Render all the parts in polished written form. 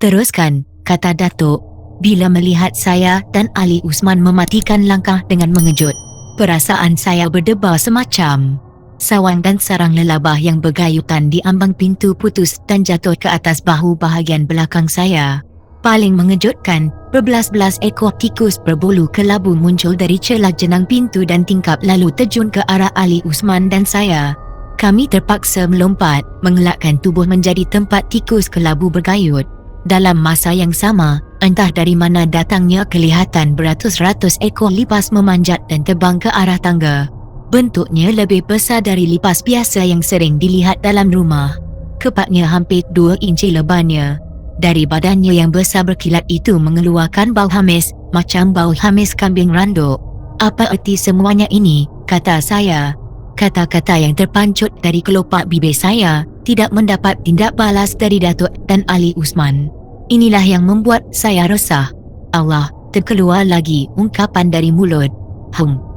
Teruskan, kata Datuk. Bila melihat saya dan Ali Usman mematikan langkah dengan mengejut, perasaan saya berdebar semacam sawan dan sarang lelabah yang bergayutan di ambang pintu putus dan jatuh ke atas bahu bahagian belakang saya. Paling mengejutkan, berbelas-belas ekor tikus berbulu kelabu muncul dari celah jenang pintu dan tingkap lalu terjun ke arah Ali Usman dan saya. Kami terpaksa melompat, mengelakkan tubuh menjadi tempat tikus kelabu bergayut. Dalam masa yang sama, entah dari mana datangnya kelihatan beratus-ratus ekor lipas memanjat dan terbang ke arah tangga. Bentuknya lebih besar dari lipas biasa yang sering dilihat dalam rumah. Kepaknya hampir 2 inci lebarnya. Dari badannya yang besar berkilat itu mengeluarkan bau hamis, macam bau hamis kambing randuk. Apa erti semuanya ini? Kata saya. Kata-kata yang terpancut dari kelopak bibir saya tidak mendapat tindak balas dari Datuk dan Ali Usman. Inilah yang membuat saya resah. Allah, terkeluar lagi ungkapan dari mulut.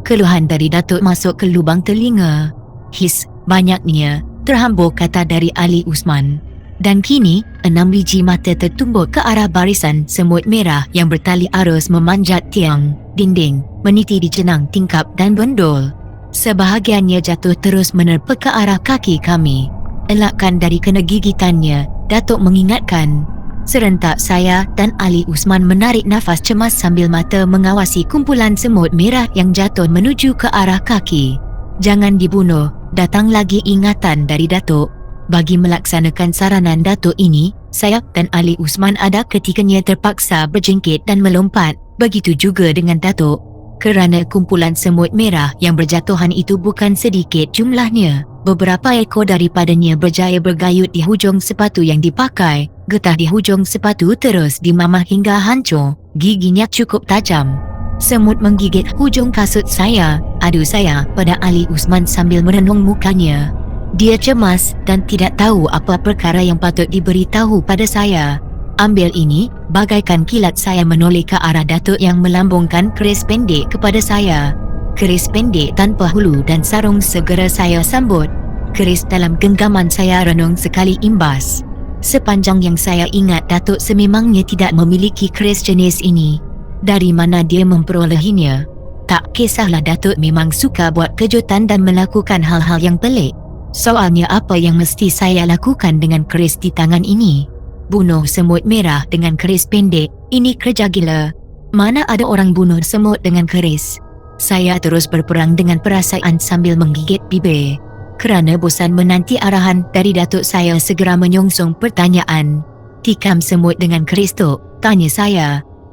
Keluhan dari Datuk masuk ke lubang telinga. His, banyaknya, terhambur kata dari Ali Usman. Dan kini, 6 biji mata tertumbuk ke arah barisan semut merah yang bertali arus memanjat tiang, dinding, meniti di jenang tingkap dan bendul. Sebahagiannya jatuh terus menerpa ke arah kaki kami. Elakkan dari kena gigitannya, Datuk mengingatkan. Serentak saya dan Ali Usman menarik nafas cemas sambil mata mengawasi kumpulan semut merah yang jatuh menuju ke arah kaki. Jangan dibunuh, datang lagi ingatan dari Datuk. Bagi melaksanakan saranan Datuk ini, saya dan Ali Usman ada ketikanya terpaksa berjingkit dan melompat. Begitu juga dengan Datuk. Kerana kumpulan semut merah yang berjatuhan itu bukan sedikit jumlahnya. Beberapa ekor daripadanya berjaya bergayut di hujung sepatu yang dipakai. Getah di hujung sepatu terus dimamah hingga hancur. Giginya cukup tajam. Semut menggigit hujung kasut saya. Adu saya pada Ali Usman sambil merenung mukanya. Dia cemas dan tidak tahu apa perkara yang patut diberitahu pada saya. Ambil ini, bagaikan kilat saya menoleh ke arah Datuk yang melambungkan keris pendek kepada saya. Keris pendek tanpa hulu dan sarung segera saya sambut. Keris dalam genggaman saya renung sekali imbas. Sepanjang yang saya ingat, Datuk sememangnya tidak memiliki keris jenis ini. Dari mana dia memperolehinya? Tak kisahlah, Datuk memang suka buat kejutan dan melakukan hal-hal yang pelik. Soalnya apa yang mesti saya lakukan dengan keris di tangan ini? Bunuh semut merah dengan keris pendek? Ini kerja gila. Mana ada orang bunuh semut dengan keris? Saya terus berperang dengan perasaan sambil menggigit bibir. Kerana bosan menanti arahan dari Datuk, saya segera menyongsong pertanyaan. Tikam semut dengan keris tu? Tanya saya.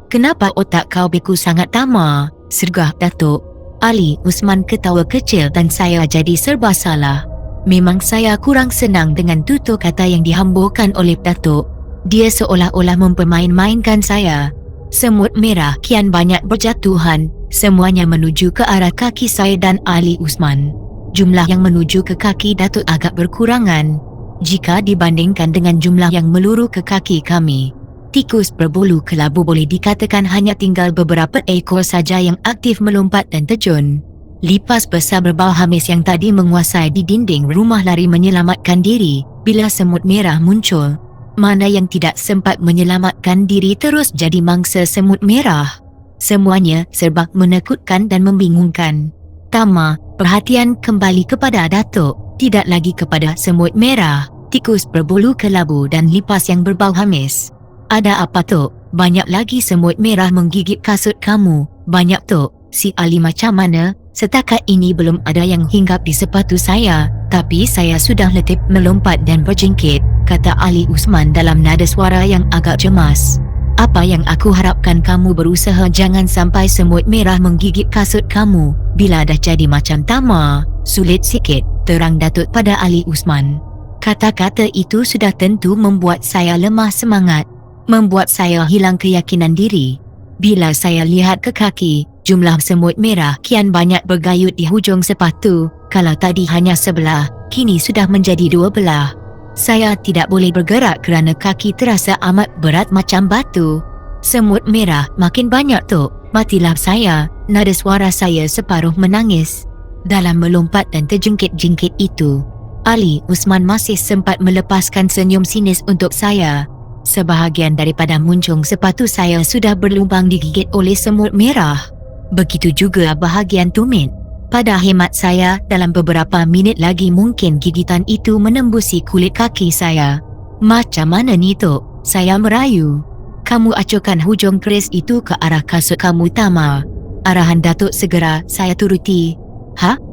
Kenapa otak kau beku sangat tamah? Sergah Datuk. Ali Usman ketawa kecil dan saya jadi serba salah. Memang saya kurang senang dengan tutur kata yang dihamburkan oleh Datuk. Dia seolah-olah mempermain-mainkan saya. Semut merah kian banyak berjatuhan, semuanya menuju ke arah kaki saya dan Ali Usman. Jumlah yang menuju ke kaki Datuk agak berkurangan jika dibandingkan dengan jumlah yang meluru ke kaki kami. Tikus berbulu kelabu boleh dikatakan hanya tinggal beberapa ekor saja yang aktif melompat dan terjun. Lipas besar berbau hamis yang tadi menguasai di dinding rumah lari menyelamatkan diri bila semut merah muncul. Mana yang tidak sempat menyelamatkan diri terus jadi mangsa semut merah. Semuanya serba menakutkan dan membingungkan. Tama, perhatian kembali kepada Datuk, tidak lagi kepada semut merah, tikus berbulu kelabu dan lipas yang berbau hamis. Ada apa tu? Banyak lagi semut merah menggigit kasut kamu. Banyak tu. Si Ali macam mana? Setakat ini belum ada yang hinggap di sepatu saya, tapi saya sudah letih melompat dan berjingkit, kata Ali Usman dalam nada suara yang agak cemas. Apa yang aku harapkan kamu berusaha jangan sampai semut merah menggigit kasut kamu. Bila dah jadi macam tamar, sulit sikit, terang Datuk pada Ali Usman. Kata-kata itu sudah tentu membuat saya lemah semangat, membuat saya hilang keyakinan diri. Bila saya lihat ke kaki, jumlah semut merah kian banyak bergayut di hujung sepatu. Kalau tadi hanya sebelah, kini sudah menjadi 2 belah. Saya tidak boleh bergerak kerana kaki terasa amat berat macam batu. Semut merah makin banyak tu. Matilah saya, nada suara saya separuh menangis. Dalam melompat dan terjengkit-jengkit itu, Ali Usman masih sempat melepaskan senyum sinis untuk saya. Sebahagian daripada muncung sepatu saya sudah berlubang digigit oleh semut merah. Begitu juga bahagian tumit. Pada hemat saya, dalam beberapa minit lagi mungkin gigitan itu menembusi kulit kaki saya. Macam mana ni, Tok? Saya merayu. Kamu acuhkan hujung keris itu ke arah kasut kamu, Tama. Arahan Datuk segera saya turuti.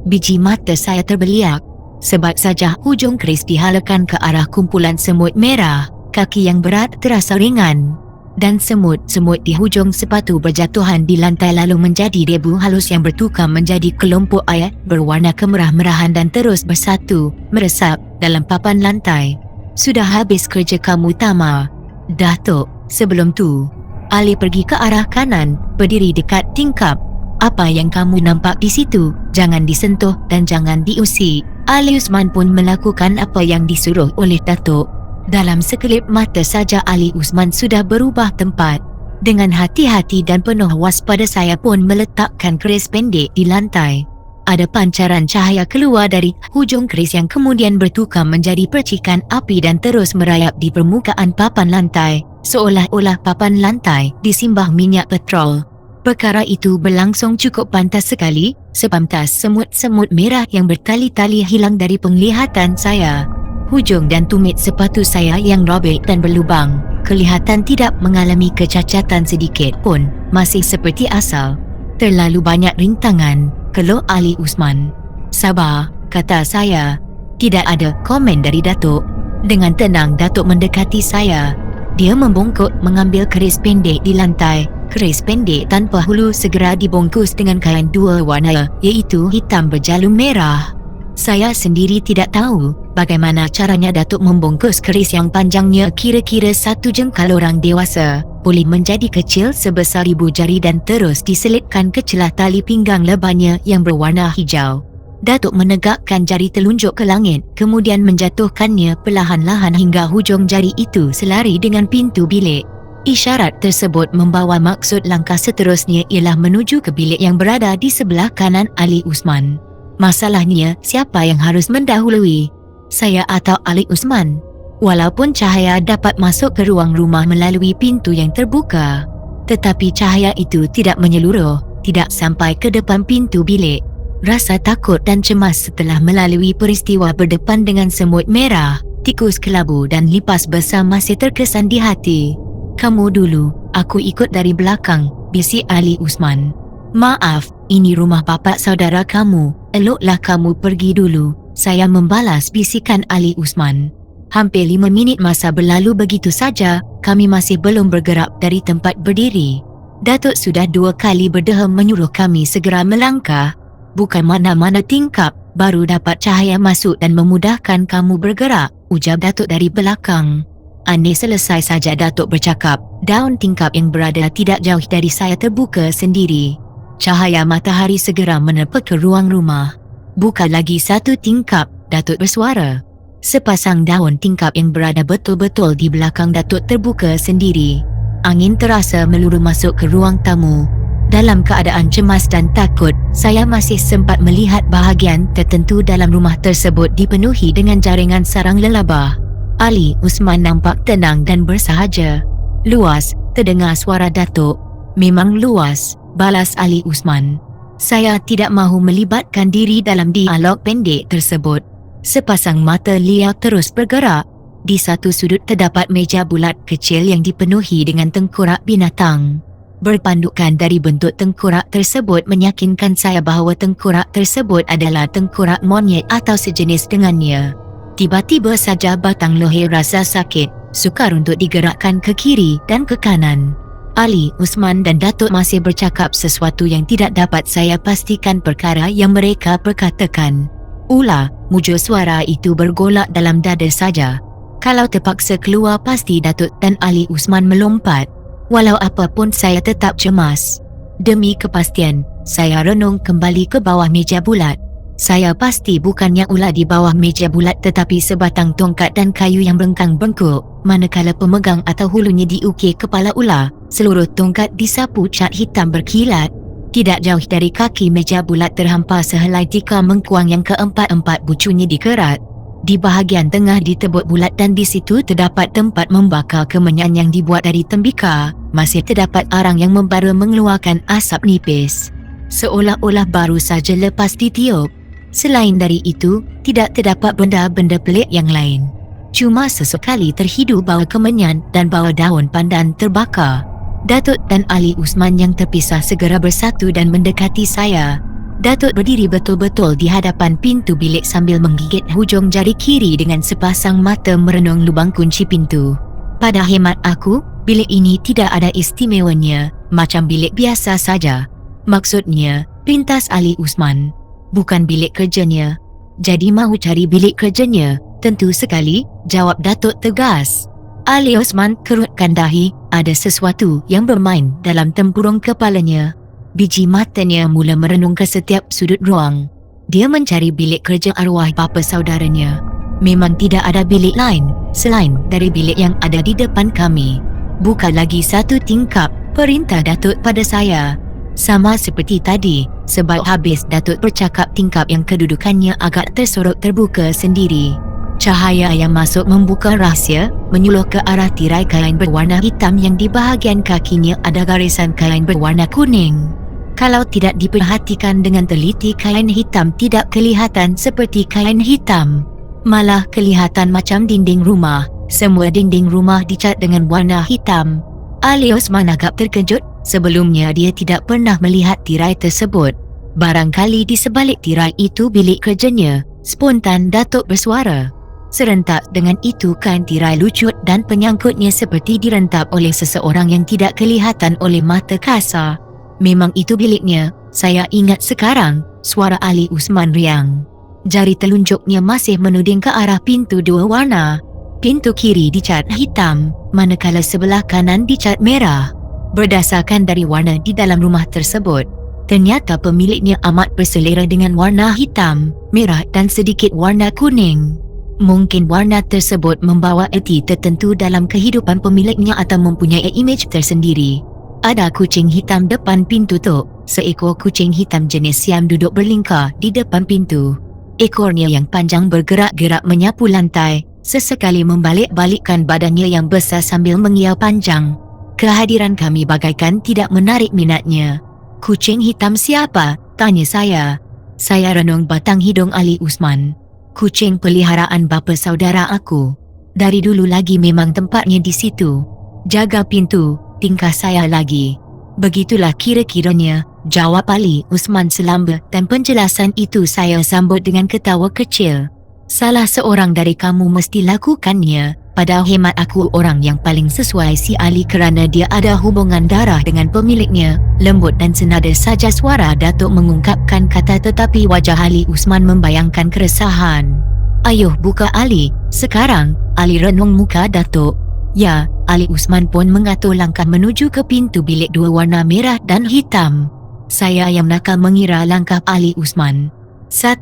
Biji mata saya terbeliak. Sebab saja hujung keris dihalakan ke arah kumpulan semut merah, kaki yang berat terasa ringan. Dan semut-semut di hujung sepatu berjatuhan di lantai lalu menjadi debu halus yang bertukar menjadi kelompok air berwarna kemerah-merahan dan terus bersatu, meresap dalam papan lantai. Sudah habis kerja kamu, Tama. Datuk, sebelum tu. Ali pergi ke arah kanan, berdiri dekat tingkap. Apa yang kamu nampak di situ, jangan disentuh dan jangan diusik. Ali Usman pun melakukan apa yang disuruh oleh Datuk. Dalam sekelip mata saja Ali Usman sudah berubah tempat. Dengan hati-hati dan penuh waspada saya pun meletakkan keris pendek di lantai. Ada pancaran cahaya keluar dari hujung keris yang kemudian bertukar menjadi percikan api dan terus merayap di permukaan papan lantai, seolah-olah papan lantai disimbah minyak petrol. Perkara itu berlangsung cukup pantas sekali, sepantas semut-semut merah yang bertali-tali hilang dari penglihatan saya. Hujung dan tumit sepatu saya yang robek dan berlubang kelihatan tidak mengalami kecacatan sedikit pun, masih seperti asal. Terlalu banyak rintangan, keluh Ali Usman. Sabar, kata saya. Tidak ada komen dari Datuk. Dengan tenang Datuk mendekati saya. Dia membongkok mengambil keris pendek di lantai. Keris pendek tanpa hulu segera dibungkus dengan kain dua warna, iaitu hitam berjalur merah. Saya sendiri tidak tahu bagaimana caranya Datuk membungkus keris yang panjangnya kira-kira 1 jengkal orang dewasa, boleh menjadi kecil sebesar ibu jari dan terus diselitkan ke celah tali pinggang lebarnya yang berwarna hijau. Datuk menegakkan jari telunjuk ke langit, kemudian menjatuhkannya perlahan-lahan hingga hujung jari itu selari dengan pintu bilik. Isyarat tersebut membawa maksud langkah seterusnya ialah menuju ke bilik yang berada di sebelah kanan Ali Usman. Masalahnya, siapa yang harus mendahului? Saya atau Ali Usman? Walaupun cahaya dapat masuk ke ruang rumah melalui pintu yang terbuka, tetapi cahaya itu tidak menyeluruh, tidak sampai ke depan pintu bilik. Rasa takut dan cemas setelah melalui peristiwa berdepan dengan semut merah, tikus kelabu dan lipas besar masih terkesan di hati. Kamu dulu, aku ikut dari belakang, bisik Ali Usman. Maaf, ini rumah bapa saudara kamu, eloklah kamu pergi dulu, saya membalas bisikan Ali Usman. Hampir 5 minit masa berlalu begitu saja, kami masih belum bergerak dari tempat berdiri. Datuk sudah 2 kali berdehem menyuruh kami segera melangkah. Bukan mana-mana tingkap, baru dapat cahaya masuk dan memudahkan kamu bergerak, ujar Datuk dari belakang. Aneh selesai saja Datuk bercakap, daun tingkap yang berada tidak jauh dari saya terbuka sendiri. Cahaya matahari segera menerpa ke ruang rumah. Bukan lagi 1 tingkap, Datuk bersuara. Sepasang daun tingkap yang berada betul-betul di belakang Datuk terbuka sendiri. Angin terasa meluru masuk ke ruang tamu. Dalam keadaan cemas dan takut, saya masih sempat melihat bahagian tertentu dalam rumah tersebut dipenuhi dengan jaringan sarang lelabah. Ali Usman nampak tenang dan bersahaja. Luas, terdengar suara Datuk. Memang luas, balas Ali Usman. Saya tidak mahu melibatkan diri dalam dialog pendek tersebut. Sepasang mata liar terus bergerak. Di satu sudut terdapat meja bulat kecil yang dipenuhi dengan tengkorak binatang. Berpandukan dari bentuk tengkorak tersebut meyakinkan saya bahawa tengkorak tersebut adalah tengkorak monyet atau sejenis dengannya. Tiba-tiba saja batang leher rasa sakit, sukar untuk digerakkan ke kiri dan ke kanan. Ali Usman dan Datuk masih bercakap sesuatu yang tidak dapat saya pastikan perkara yang mereka perkatakan. Ular, mujur suara itu bergolak dalam dada saja. Kalau terpaksa keluar pasti Datuk dan Ali Usman melompat. Walau apapun saya tetap cemas. Demi kepastian, saya renung kembali ke bawah meja bulat. Saya pasti bukannya ular di bawah meja bulat tetapi sebatang tongkat dan kayu yang bengkang-bengkok. Manakala pemegang atau hulunya diukir kepala ular, seluruh tongkat disapu cat hitam berkilat. Tidak jauh dari kaki meja bulat terhampar sehelai tikar mengkuang yang keempat-empat bucunya dikerat. Di bahagian tengah ditebut bulat dan di situ terdapat tempat membakar kemenyan yang dibuat dari tembikar. Masih terdapat arang yang membara mengeluarkan asap nipis, seolah-olah baru saja lepas ditiup. Selain dari itu, tidak terdapat benda-benda pelik yang lain. Cuma sesekali terhidu bau kemenyan dan bau daun pandan terbakar. Datuk dan Ali Usman yang terpisah segera bersatu dan mendekati saya. Datuk berdiri betul-betul di hadapan pintu bilik sambil menggigit hujung jari kiri dengan sepasang mata merenung lubang kunci pintu. Pada hemat aku, bilik ini tidak ada istimewanya, macam bilik biasa saja. Maksudnya, pintas Ali Usman. Bukan bilik kerjanya. Jadi mahu cari bilik kerjanya? Tentu sekali, jawab Datuk tegas. Ali Usman kerutkan dahi, ada sesuatu yang bermain dalam tempurung kepalanya. Biji matanya mula merenung ke setiap sudut ruang. Dia mencari bilik kerja arwah bapa saudaranya. Memang tidak ada bilik lain selain dari bilik yang ada di depan kami. Buka lagi satu tingkap, perintah Datuk pada saya. Sama seperti tadi, sebab habis Datuk bercakap tingkap yang kedudukannya agak tersorok terbuka sendiri. Cahaya yang masuk membuka rahsia, menyuluh ke arah tirai kain berwarna hitam yang di bahagian kakinya ada garisan kain berwarna kuning. Kalau tidak diperhatikan dengan teliti, kain hitam tidak kelihatan seperti kain hitam. Malah kelihatan macam dinding rumah. Semua dinding rumah dicat dengan warna hitam. Ali Usman agak terkejut. Sebelumnya dia tidak pernah melihat tirai tersebut. Barangkali di sebalik tirai itu bilik kerjanya. Spontan Datuk bersuara. Serentak dengan itu kain tirai lucut dan penyangkutnya seperti direntap oleh seseorang yang tidak kelihatan oleh mata kasar. Memang itu biliknya, saya ingat sekarang, suara Ali Usman riang. Jari telunjuknya masih menuding ke arah pintu dua warna. Pintu kiri dicat hitam, manakala sebelah kanan dicat merah. Berdasarkan dari warna di dalam rumah tersebut, ternyata pemiliknya amat berselera dengan warna hitam, merah dan sedikit warna kuning. Mungkin warna tersebut membawa erti tertentu dalam kehidupan pemiliknya atau mempunyai imej tersendiri. Ada kucing hitam depan pintu tu. Seekor kucing hitam jenis Siam duduk berlingkar di depan pintu. Ekornya yang panjang bergerak-gerak menyapu lantai, sesekali membalik-balikkan badannya yang besar sambil mengiau panjang. Kehadiran kami bagaikan tidak menarik minatnya. Kucing hitam siapa? Tanya saya. Saya renung batang hidung Ali Usman. Kucing peliharaan bapa saudara aku. Dari dulu lagi memang tempatnya di situ. Jaga pintu, tingkah saya lagi. Begitulah kira-kiranya, jawab Ali Usman selambat, dan penjelasan itu saya sambut dengan ketawa kecil. Salah seorang dari kamu mesti lakukannya. Pada hemat aku orang yang paling sesuai si Ali kerana dia ada hubungan darah dengan pemiliknya. Lembut dan senada saja suara Datuk mengungkapkan kata, tetapi wajah Ali Usman membayangkan keresahan. Ayuh buka Ali, sekarang. Ali renung muka Datuk. Ya, Ali Usman pun mengatur langkah menuju ke pintu bilik dua warna merah dan hitam. Saya yang nakal mengira langkah Ali Usman. 1,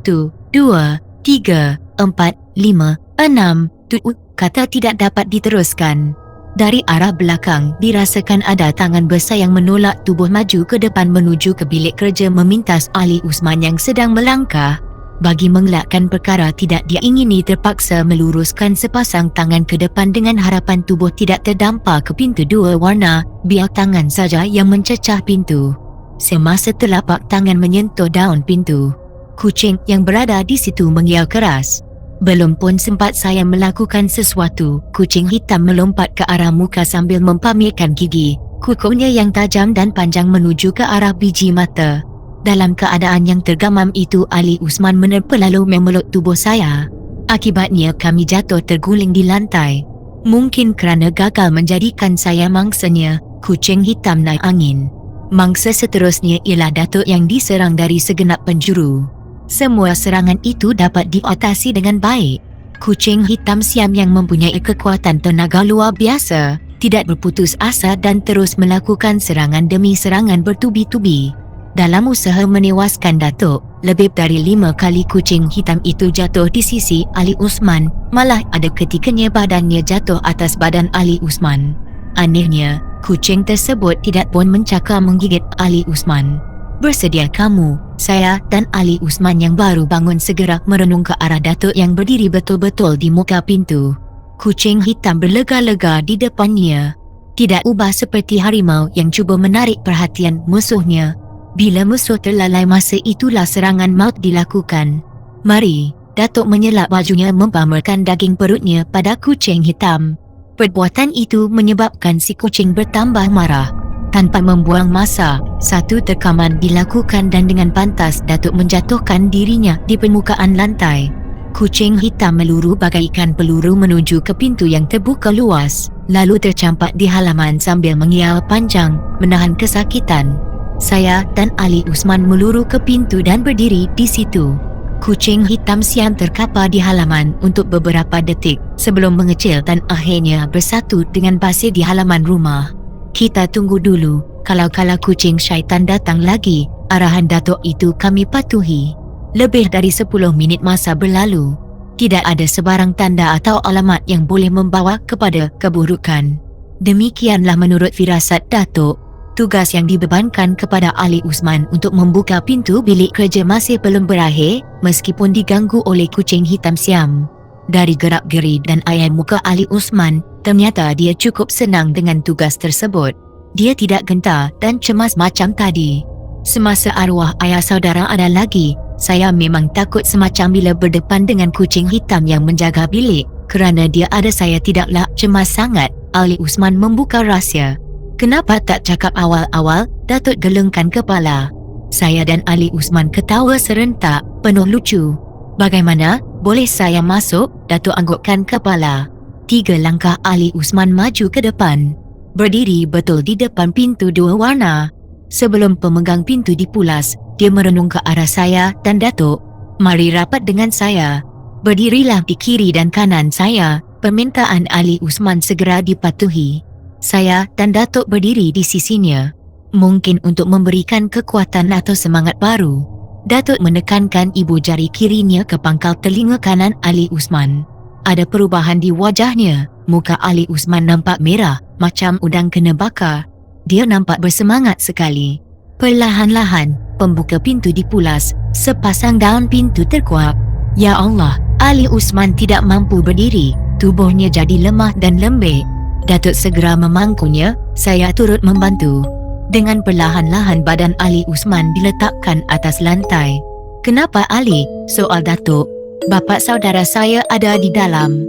2, 3, 4, 5, 6, 7. Kata tidak dapat diteruskan. Dari arah belakang, dirasakan ada tangan besar yang menolak tubuh maju ke depan menuju ke bilik kerja memintas Ali Usman yang sedang melangkah. Bagi mengelakkan perkara tidak diingini, terpaksa meluruskan sepasang tangan ke depan dengan harapan tubuh tidak terdampar ke pintu dua warna, biar tangan saja yang mencecah pintu. Semasa telapak tangan menyentuh daun pintu, kucing yang berada di situ mengiau keras. Belum pun sempat saya melakukan sesuatu, kucing hitam melompat ke arah muka sambil mempamerkan gigi. Kukunya yang tajam dan panjang menuju ke arah biji mata. Dalam keadaan yang tergamam itu, Ali Usman menerpa lalu memeluk tubuh saya. Akibatnya kami jatuh terguling di lantai. Mungkin kerana gagal menjadikan saya mangsanya, kucing hitam naik angin. Mangsa seterusnya ialah Datuk yang diserang dari segenap penjuru. Semua serangan itu dapat diatasi dengan baik. Kucing hitam Siam yang mempunyai kekuatan tenaga luar biasa, tidak berputus asa dan terus melakukan serangan demi serangan bertubi-tubi. Dalam usaha menewaskan Datuk, lebih dari 5 kali kucing hitam itu jatuh di sisi Ali Usman, malah ada ketikanya badannya jatuh atas badan Ali Usman. Anehnya, kucing tersebut tidak pun mencakar menggigit Ali Usman. Bersedia kamu, Saya dan Ali Usman yang baru bangun segera merenung ke arah Datuk yang berdiri betul-betul di muka pintu. Kucing hitam berlega-lega di depannya. Tidak ubah seperti harimau yang cuba menarik perhatian musuhnya. Bila musuh terlalai, masa itulah serangan maut dilakukan. Mari, Datuk menyelak bajunya mempamerkan daging perutnya pada kucing hitam. Perbuatan itu menyebabkan si kucing bertambah marah. Tanpa membuang masa, satu tekaman dilakukan dan dengan pantas Datuk menjatuhkan dirinya di permukaan lantai. Kucing hitam meluru bagaikan peluru menuju ke pintu yang terbuka luas, lalu tercampak di halaman sambil mengial panjang, menahan kesakitan. Saya dan Ali Usman meluru ke pintu dan berdiri di situ. Kucing hitam siam terkapar di halaman untuk beberapa detik sebelum mengecil dan akhirnya bersatu dengan pasir di halaman rumah. Kita tunggu dulu, kalau kucing syaitan datang lagi, arahan Datuk itu kami patuhi. Lebih dari 10 minit masa berlalu. Tidak ada sebarang tanda atau alamat yang boleh membawa kepada keburukan. Demikianlah menurut firasat Datuk. Tugas yang dibebankan kepada Ali Usman untuk membuka pintu bilik kerja masih belum berakhir meskipun diganggu oleh kucing hitam siam. Dari gerak-geri dan air muka Ali Usman, ternyata dia cukup senang dengan tugas tersebut. Dia tidak gentar dan cemas macam tadi. Semasa arwah ayah saudara ada lagi, saya memang takut semacam bila berdepan dengan kucing hitam yang menjaga bilik. Kerana dia ada, saya tidaklah cemas sangat. Ali Usman membuka rahsia. Kenapa tak cakap awal-awal? Datuk gelengkan kepala. Saya dan Ali Usman ketawa serentak, penuh lucu. Bagaimana? Boleh saya masuk? Datuk anggukkan kepala. 3 langkah Ali Usman maju ke depan. Berdiri betul di depan pintu 2 warna. Sebelum pemegang pintu dipulas, dia merenung ke arah saya dan Datuk. Mari rapat dengan saya. Berdirilah di kiri dan kanan saya. Permintaan Ali Usman segera dipatuhi. Saya dan Datuk berdiri di sisinya. Mungkin untuk memberikan kekuatan atau semangat baru. Datuk menekankan ibu jari kirinya ke pangkal telinga kanan Ali Usman. Ada perubahan di wajahnya. Muka Ali Usman nampak merah, macam udang kena bakar. Dia nampak bersemangat sekali. Perlahan-lahan, pembuka pintu dipulas. Sepasang daun pintu terkuak. Ya Allah, Ali Usman tidak mampu berdiri. Tubuhnya jadi lemah dan lembek. Datuk segera memangkunya. Saya turut membantu. Dengan perlahan-lahan badan Ali Usman diletakkan atas lantai. Kenapa Ali? Soal Datuk. Bapa saudara saya ada di dalam.